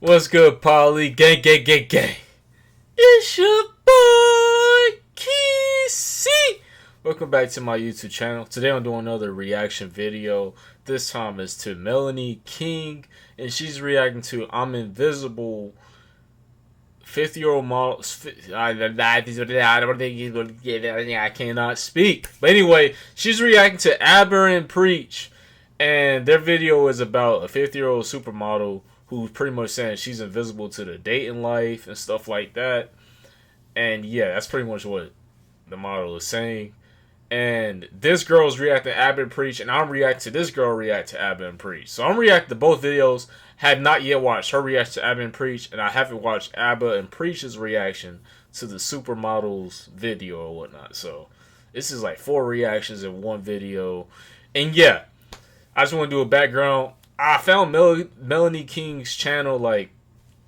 What's good, Polly? Gang, gang, gang, gang. It's your boy, KeeSeeY. Welcome back to my YouTube channel. Today I'm doing another reaction video. This time it's to Melanie King, and she's reacting to I'm Invisible 50-year-old model. I cannot speak. But anyway, she's reacting to Aber and Preach, and their video is about a 50-year-old supermodel who's pretty much saying she's invisible to the dating life and stuff like that. And yeah, that's pretty much what the model is saying. And this girl's reacting to Abba and Preach, and I'm reacting to this girl react to Abba and Preach. So I'm reacting to both videos. Have not yet watched her reaction to Abba and Preach, and I haven't watched Abba and Preach's reaction to the supermodels video or whatnot. So this is like 4 reactions in one video. And yeah, I just want to do a background. I found Melanie King's channel like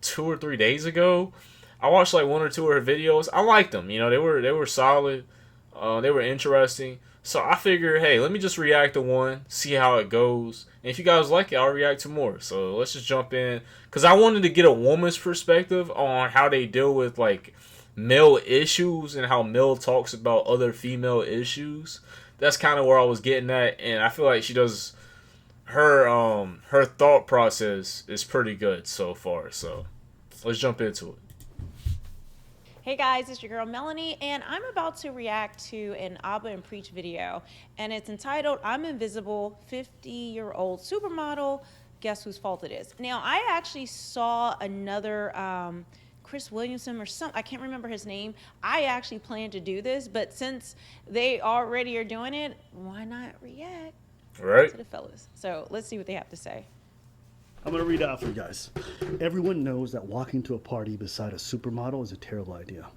2 or 3 days ago. I watched like 1 or 2 of her videos. I liked them. You know, they were solid. They were interesting. So I figured, hey, let me just react to one, see how it goes. And if you guys like it, I'll react to more. So let's just jump in. Because I wanted to get a woman's perspective on how they deal with like male issues and how male talks about other female issues. That's kind of where I was getting at. And I feel like she does... her thought process is pretty good so far. So let's jump into it. Hey guys, it's your girl Melanie, and I'm about to react to an Abba and Preach video, and it's entitled I'm Invisible 50-year-old supermodel, guess whose fault it is. Now I actually saw another Chris Williamson or some, I can't remember his name. I actually planned to do this, but since they already are doing it, why not react to the fellas? So let's see what they have to say. I'm going to read out for you guys. Everyone knows that walking to a party beside a supermodel is a terrible idea.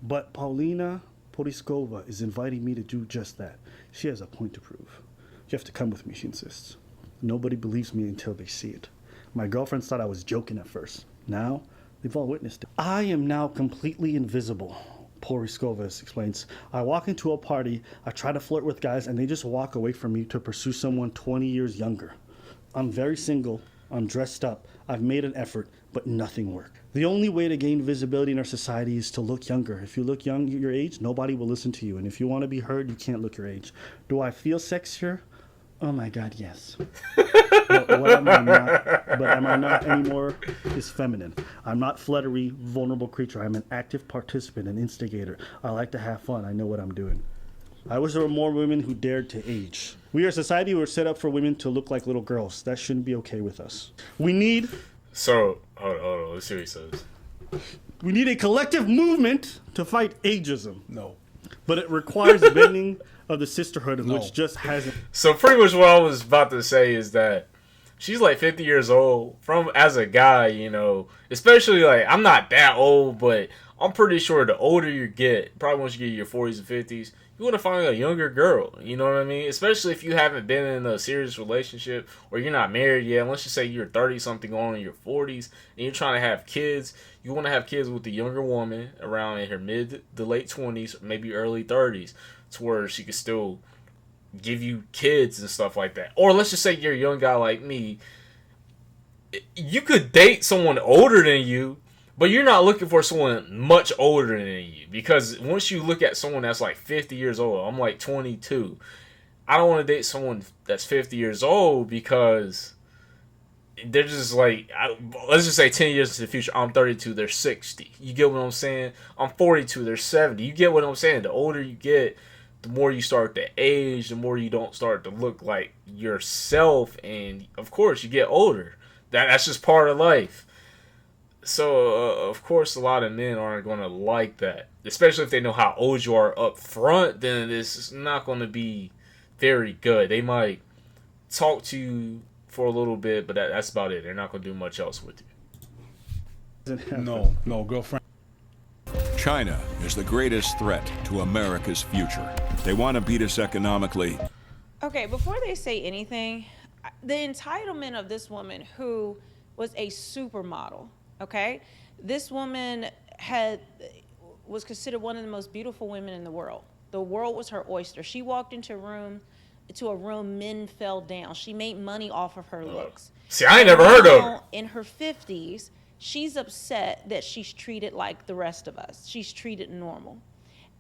But Paulina Poriskova is inviting me to do just that. She has a point to prove. You have to come with me, she insists. Nobody believes me until they see it. My girlfriends thought I was joking at first. Now, they've all witnessed it. I am now completely invisible, Poriskova explains. I walk into a party, I try to flirt with guys, and they just walk away from me to pursue someone 20 years younger. I'm very single, I'm dressed up, I've made an effort, but nothing worked. The only way to gain visibility in our society is to look younger. If you look young your age, nobody will listen to you. And if you want to be heard, you can't look your age. Do I feel sexier? Oh my God, yes. But am I not anymore is feminine. I'm not fluttery, vulnerable creature. I'm an active participant, an instigator. I like to have fun. I know what I'm doing. I wish there were more women who dared to age. We are a society who are set up for women to look like little girls. That shouldn't be okay with us. We need... So, hold on. Let's see what he says. We need a collective movement to fight ageism. No. But it requires bending of the sisterhood, which just hasn't... So pretty much what I was about to say is that she's like 50 years old. As a guy, you know, especially like, I'm not that old, but I'm pretty sure the older you get, probably once you get in your 40s and 50s, you want to find a younger girl, you know what I mean? Especially if you haven't been in a serious relationship or you're not married yet. Let's just say you're 30-something going in your 40s and you're trying to have kids. You want to have kids with a younger woman around in her mid to late 20s, maybe early 30s, to where she could still give you kids and stuff like that. Or let's just say you're a young guy like me. You could date someone older than you, but you're not looking for someone much older than you, because once you look at someone that's like 50 years old, I'm like 22. I don't want to date someone that's 50 years old because they're just like, let's just say 10 years into the future, I'm 32, they're 60. You get what I'm saying? I'm 42, they're 70. You get what I'm saying? The older you get, the more you start to age, the more you don't start to look like yourself, and of course you get older. That's just part of life. So, of course, a lot of men aren't going to like that. Especially if they know how old you are up front, then it's not going to be very good. They might talk to you for a little bit, but that's about it. They're not going to do much else with you. No, girlfriend. China is the greatest threat to America's future. They want to beat us economically. Okay, before they say anything, the entitlement of this woman who was a supermodel, okay? This woman was considered one of the most beautiful women in the world. The world was her oyster. She walked into a room, to a room, men fell down. She made money off of her looks. See, I ain't never heard of her. In her 50s, she's upset that she's treated like the rest of us. She's treated normal.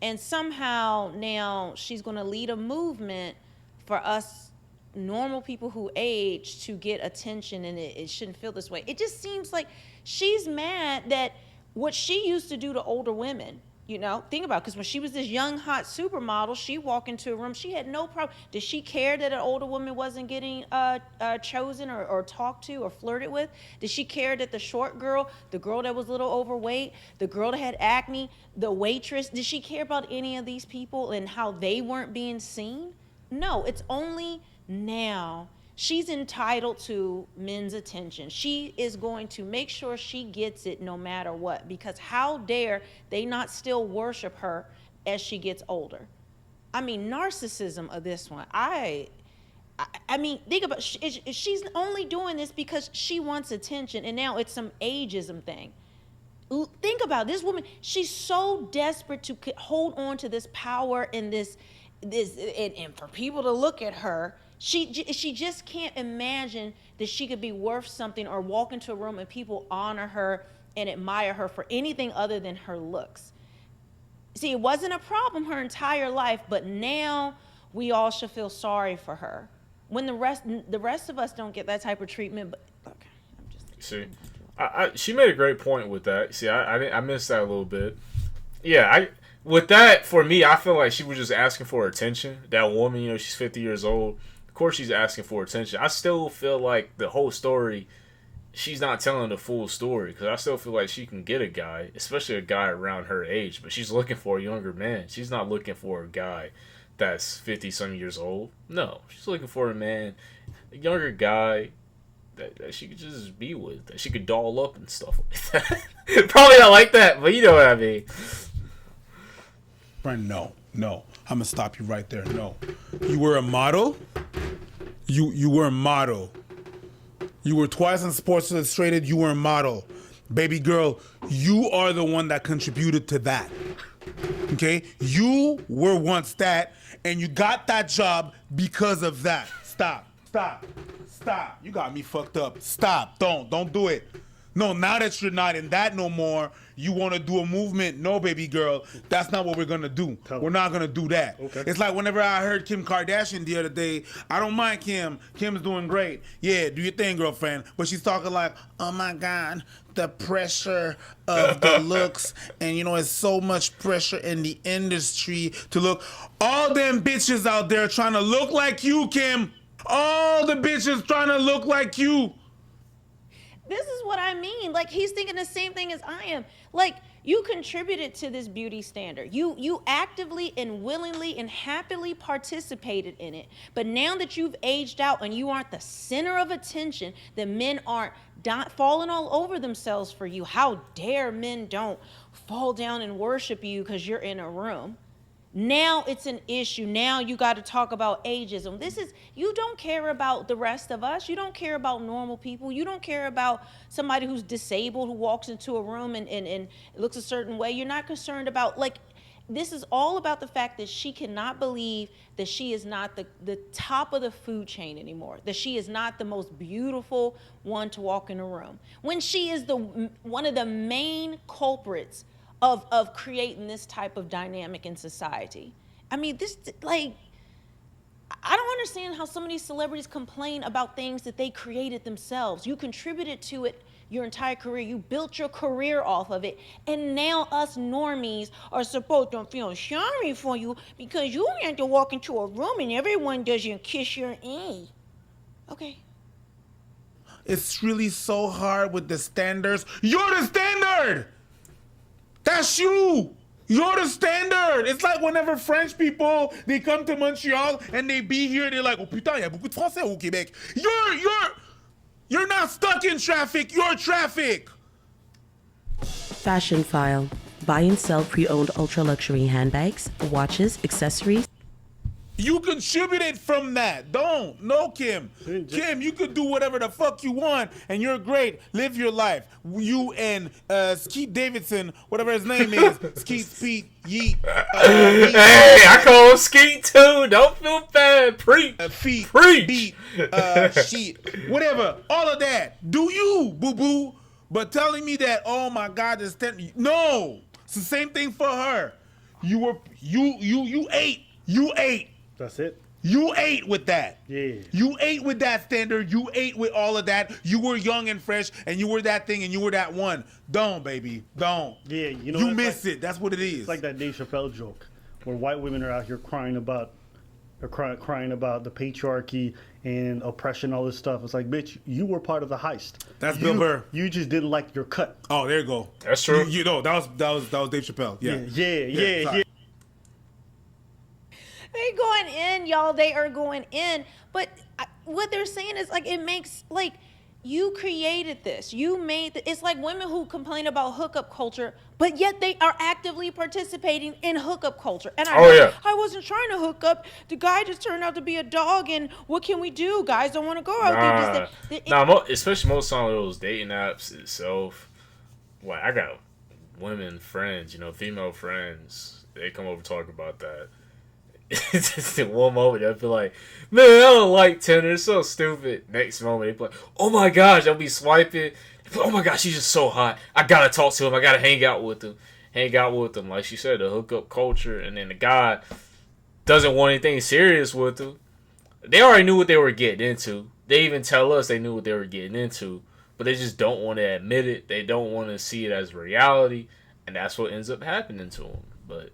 And somehow now she's going to lead a movement for us normal people who age to get attention, and it shouldn't feel this way. It just seems like she's mad that what she used to do to older women, you know, think about it, because when she was this young, hot supermodel, she walked into a room, she had no problem. Did she care that an older woman wasn't getting chosen or talked to or flirted with? Did she care that the short girl, the girl that was a little overweight, the girl that had acne, the waitress, did she care about any of these people and how they weren't being seen? No, it's only now she's entitled to men's attention. She is going to make sure she gets it no matter what, because how dare they not still worship her as she gets older? I mean, narcissism of this one. I mean, think about it. She's only doing this because she wants attention, and now it's some ageism thing. Think about this woman. She's so desperate to hold on to this power and this and for people to look at her. She just can't imagine that she could be worth something or walk into a room and people honor her and admire her for anything other than her looks. See, it wasn't a problem her entire life, but now we all should feel sorry for her. When the rest of us don't get that type of treatment, but okay, I'm just see. She made a great point with that. See, I missed that a little bit. Yeah, with that, for me, I feel like she was just asking for attention. That woman, you know, she's 50 years old. Of course she's asking for attention. I still feel like the whole story, she's not telling the full story, because I still feel like she can get a guy, especially a guy around her age, but she's looking for a younger man. She's not looking for a guy that's 50-some years old. No, she's looking for a man, a younger guy that she could just be with, that she could doll up and stuff like that. Probably not like that, but you know what I mean. Friend, no. I'm gonna stop you right there. No, you were a model. You were a model. You were twice on Sports Illustrated. You were a model, baby girl. You are the one that contributed to that. Okay, you were once that, and you got that job because of that. Stop. You got me fucked up. Stop. Don't do it. No, now that you're not in that no more, you want to do a movement. No, baby girl, that's not what we're going to do. We're not going to do that. Okay. It's like whenever I heard Kim Kardashian the other day, I don't mind Kim. Kim's doing great. Yeah, do your thing, girlfriend. But she's talking like, oh my God, the pressure of the looks. And you know, it's so much pressure in the industry to look. All them bitches out there trying to look like you, Kim. All the bitches trying to look like you. This is what I mean. Like, he's thinking the same thing as I am. Like, you contributed to this beauty standard. You actively and willingly and happily participated in it. But now that you've aged out and you aren't the center of attention, that men aren't falling all over themselves for you. How dare men don't fall down and worship you because you're in a room. Now it's an issue. Now you got to talk about ageism. You don't care about the rest of us. You don't care about normal people. You don't care about somebody who's disabled who walks into a room and looks a certain way. You're not concerned about, like, this is all about the fact that she cannot believe that she is not the top of the food chain anymore, that she is not the most beautiful one to walk in a room, when she is one of the main culprits of creating this type of dynamic in society. I mean, I don't understand how some of these celebrities complain about things that they created themselves. You contributed to it your entire career. You built your career off of it. And now us normies are supposed to feel sorry for you because you have to walk into a room and everyone doesn't kiss your ear. Okay. It's really so hard with the standards. You're the standard! That's you. You're the standard. It's like whenever French people, they come to Montreal and they be here, they're like, oh putain, il y a beaucoup de Français au Québec. You're not stuck in traffic. You're traffic. Fashion File. Buy and sell pre-owned ultra-luxury handbags, watches, accessories. You contributed from that. Don't. No, Kim. Kim, you could do whatever the fuck you want, and you're great. Live your life. You and Skeet Davidson, whatever his name is, Skeet Speed Yeet. Hey, I call him Skeet too. Don't feel bad. Preach. Feet. Preach. Beat. Shit. Whatever. All of that. Do you, boo boo? But telling me that, oh my God, this no. It's the same thing for her. You ate. You ate. That's it. You ate with that. Yeah. You ate with that standard. You ate with all of that. You were young and fresh, and you were that thing, and you were that one. Don't, baby. Don't. Yeah, you know. You miss it. That's what it is. It's like that Dave Chappelle joke where white women are out here crying about the patriarchy and oppression, all this stuff. It's like, bitch, you were part of the heist. That's Bill Burr. You just didn't like your cut. Oh, there you go. That's true. You know, that was Dave Chappelle. Yeah. They going in, y'all. They are going in. But what they're saying is, like, it makes, like, you created this. You made it's like women who complain about hookup culture, but yet they are actively participating in hookup culture. And I wasn't trying to hook up. The guy just turned out to be a dog, and what can we do? Guys don't want to go out there. Especially most on those dating apps itself. Like, I got women friends, female friends. They come over and talk about that. It's just in one moment they'll be like, man, I don't like Tinder, it's so stupid. Next moment they be like, oh my gosh, I'll be swiping. Oh my gosh, he's just so hot. I gotta talk to him. I gotta hang out with him. Like she said, the hookup culture, and then the guy doesn't want anything serious with them. They already knew what they were getting into. They even tell us they knew what they were getting into, but they just don't want to admit it. They don't want to see it as reality, and that's what ends up happening to them. But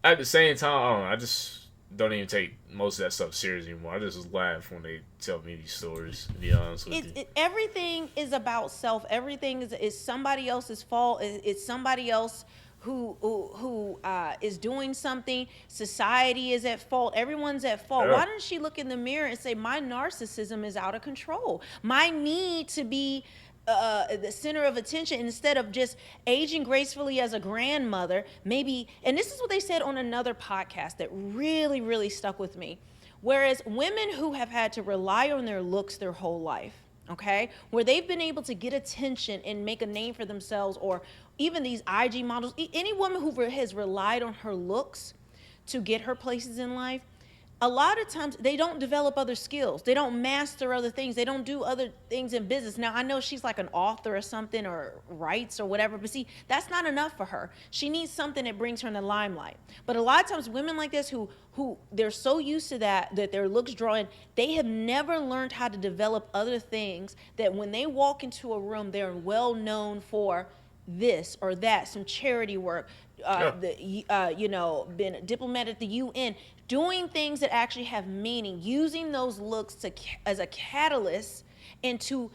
at the same time, I don't know, I just don't even take most of that stuff serious anymore. I just laugh when they tell me these stories, to be honest with you. Everything is about self. Everything is somebody else's fault. It's somebody else who is doing something. Society is at fault. Everyone's at fault. Yeah. Why doesn't she look in the mirror and say, my narcissism is out of control? My need to be the center of attention, instead of just aging gracefully as a grandmother, maybe. And this is what they said on another podcast that really, really stuck with me. Whereas women who have had to rely on their looks their whole life, okay, where they've been able to get attention and make a name for themselves, or even these IG models, any woman who has relied on her looks to get her places in life, a lot of times they don't develop other skills. They don't master other things. They don't do other things in business. Now, I know she's like an author or something, or writes or whatever, but see, that's not enough for her. She needs something that brings her in the limelight. But a lot of times women like this who they're so used to that their looks draw in, they have never learned how to develop other things, that when they walk into a room, they're well known for this or that, some charity work, been a diplomat at the UN, doing things that actually have meaning, using those looks as a catalyst into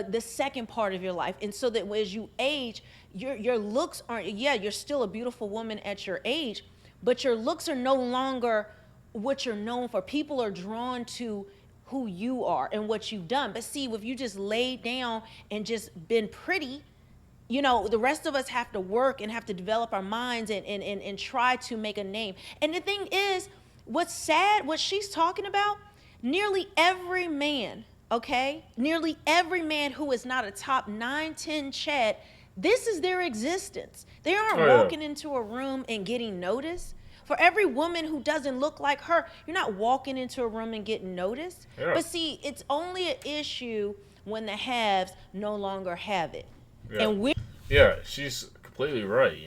the second part of your life. And so that as you age, your looks aren't, you're still a beautiful woman at your age, but your looks are no longer what you're known for. People are drawn to who you are and what you've done. But see, if you just laid down and just been pretty, the rest of us have to work and have to develop our minds and try to make a name. And the thing is, what's sad, what she's talking about, nearly every man, nearly every man who is not a top 9, 10 Chad, this is their existence. They aren't walking into a room and getting noticed. For every woman who doesn't look like her, you're not walking into a room and getting noticed. Yeah. But see, it's only an issue when the haves no longer have it. Yeah. And she's completely right,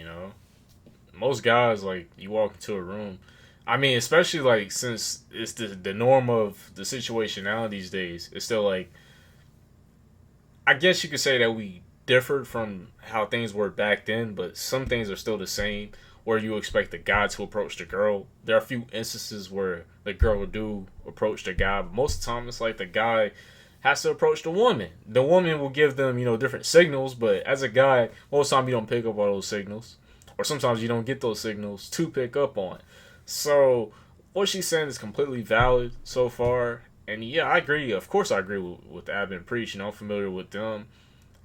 Most guys, like, you walk into a room, I mean, especially, like, since it's the norm of the situation now these days, it's still, like, I guess you could say that we differed from how things were back then, but some things are still the same, where you expect the guy to approach the girl. There are a few instances where the girl do approach the guy, but most of the time it's like the guy has to approach the woman. The woman will give them, different signals, but as a guy, most of the time you don't pick up all those signals. Or sometimes you don't get those signals to pick up on. So what she's saying is completely valid so far. And yeah, I agree. Of course I agree with Ab and Preach. I'm familiar with them.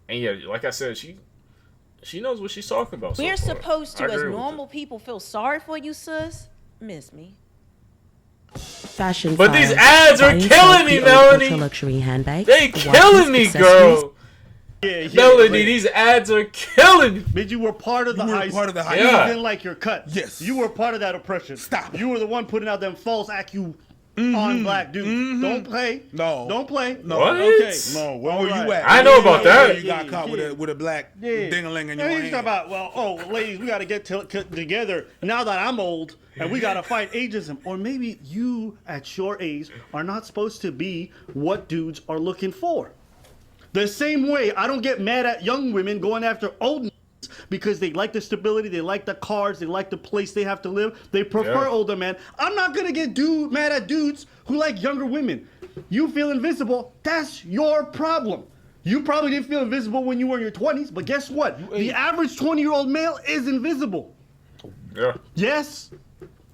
And yeah, like I said, she knows what she's talking about. We're supposed to, as normal people, feel sorry for you, sis. Miss me. Fashion. But files, these ads are buy and killing sell me, pre-owned Melanie. ultra-luxury handbags. They watches, killing me, accessories. girl. Yeah, Melanie, wait. these ads are killing me. Bitch, you were part of the You were heist. part of the heist. You Yeah. didn't like your cut. Yes. You were part of that oppression. Stop. You were the one putting out them false on black dudes. Don't play. No. Don't play. No. What? Okay. No, where were Alright. you at? I know about that. You got caught Yeah. with a black Yeah. ding-a-ling in your And hand. he's talking about, well, ladies, we got to get together now that I'm old and we got to fight ageism. Or maybe you, at your age, are not supposed to be what dudes are looking for. The same way I don't get mad at young women going after old because they like the stability, they like the cars, they like the place they have to live. They prefer Yeah. older men. I'm not going to get mad at dudes who like younger women. You feel invisible, that's your problem. You probably didn't feel invisible when you were in your 20s, but guess what? The average 20-year-old male is invisible. Yeah. Yes.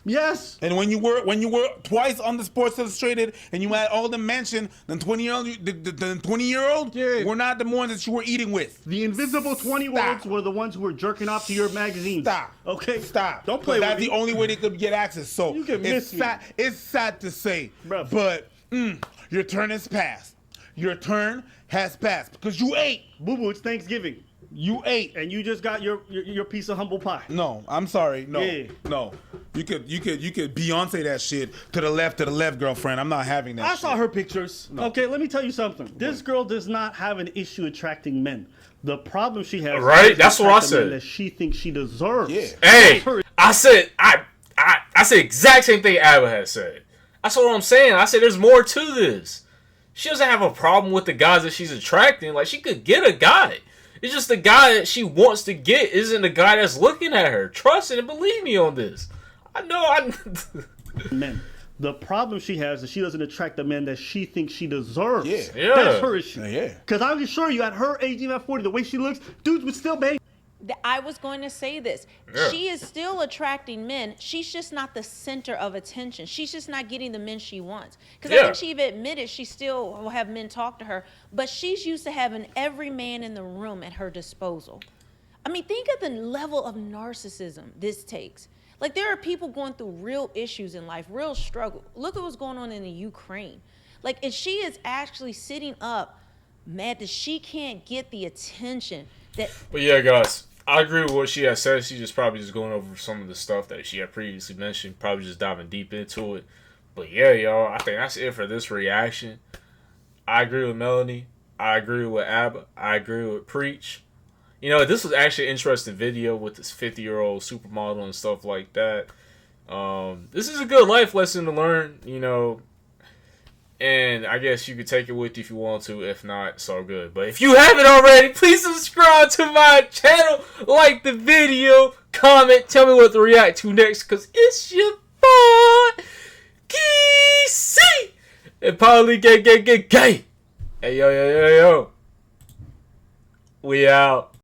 Yes. And when you were twice on the Sports Illustrated and you had all the mention, the 20-year-old Yeah. were not the ones that you were eating with. The invisible 20-year-olds Stop. were the ones who were jerking off to your magazines. Stop. Okay? Stop. Don't play That's with the me. only way they could get access. So You can it's miss me. sad. It's sad to say, Bruh. but your turn has passed. Your turn has passed because you ate. Boo-boo, it's Thanksgiving. You ate. And you just got your piece of humble pie. No, I'm sorry. No, Yeah. no. You could Beyonce that shit to the left, girlfriend. I'm not having that. I shit. saw her pictures. Okay, let me tell you something. This girl does not have an issue attracting men. The problem she has Right, is that's what I attracting men said. that she thinks she deserves. Yeah. Hey, That's her- I said I said exact same thing Abba had said. That's what I'm saying. I said there's more to this. She doesn't have a problem with the guys that she's attracting. Like, she could get a guy. It's just the guy that she wants to get isn't the guy that's looking at her. Trust and believe me on this. I know. men. The problem she has is she doesn't attract the men that she thinks she deserves. Yeah. That's her issue. Yeah. Because I can assure you, at her age, even at 40, the way she looks, dudes would still bang. I was going to say this. Yeah. She is still attracting men. She's just not the center of attention. She's just not getting the men she wants. Because I Yeah. think she even admitted she still will have men talk to her, but she's used to having every man in the room at her disposal. I mean, think of the level of narcissism this takes. Like, there are people going through real issues in life, real struggle. Look at what's going on in the Ukraine. Like, and she is actually sitting up mad that she can't get the attention that But yeah, guys, I agree with what she has said. She's just probably just going over some of the stuff that she had previously mentioned, probably just diving deep into it. But yeah, y'all, I think that's it for this reaction. I agree with Melanie. I agree with Abba. I agree with Preach. You know, this was actually an interesting video with this 50-year-old supermodel and stuff like that. This is a good life lesson to learn, you know. And I guess you could take it with you if you want to. If not, it's all good. But if you haven't already, please subscribe to my channel. Like the video. Comment. Tell me what to react to next. Because it's your boy, KeeSeeY. And probably gay. Hey, yo. We out.